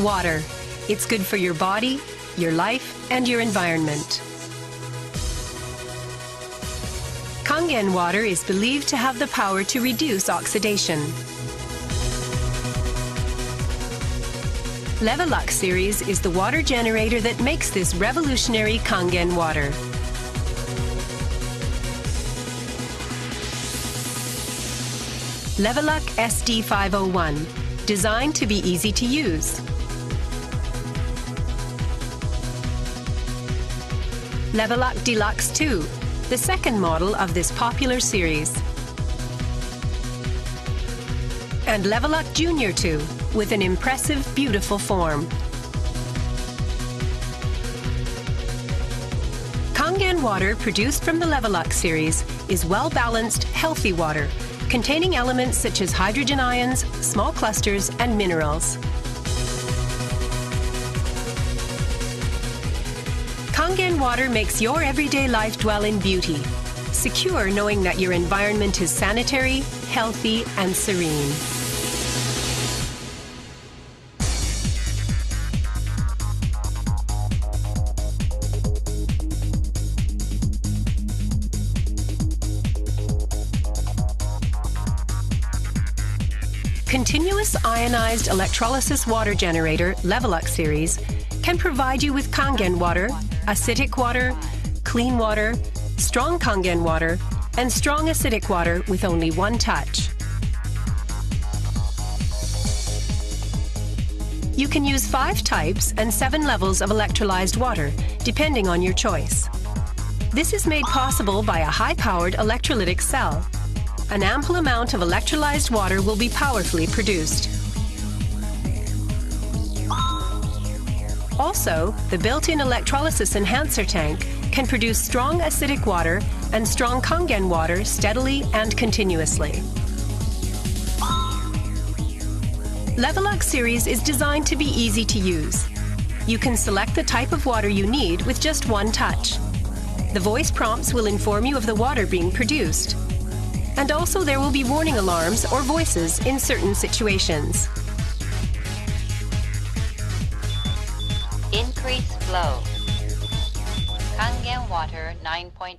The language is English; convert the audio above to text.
Water. It's good for your body, your life, and your environment. Kangen water is believed to have the power to reduce oxidation. Levelux series is the water generator that makes this revolutionary Kangen water. Levelux SD501, designed to be easy to use. Levelux Deluxe 2, the second model of this popular series. And Levelux Junior 2, with an impressive, beautiful form. Kangen water produced from the Levelux series is well-balanced, healthy water, containing elements such as hydrogen ions, small clusters, and minerals. Kangen water makes your everyday life dwell in beauty, secure knowing that your environment is sanitary, healthy, and serene. Continuous ionized electrolysis water generator Levelux series can provide you with Kangen water, acidic water, clean water, strong Kangen water, and strong acidic water with only one touch. You can use 5 types and 7 levels of electrolyzed water, depending on your choice. This is made possible by a high-powered electrolytic cell. An ample amount of electrolyzed water will be powerfully produced. Also, the built-in electrolysis enhancer tank can produce strong acidic water and strong Kangen water steadily and continuously. Levelux series is designed to be easy to use. You can select the type of water you need with just one touch. The voice prompts will inform you of the water being produced. And also there will be warning alarms or voices in certain situations. Increase flow. Kangen water 9.5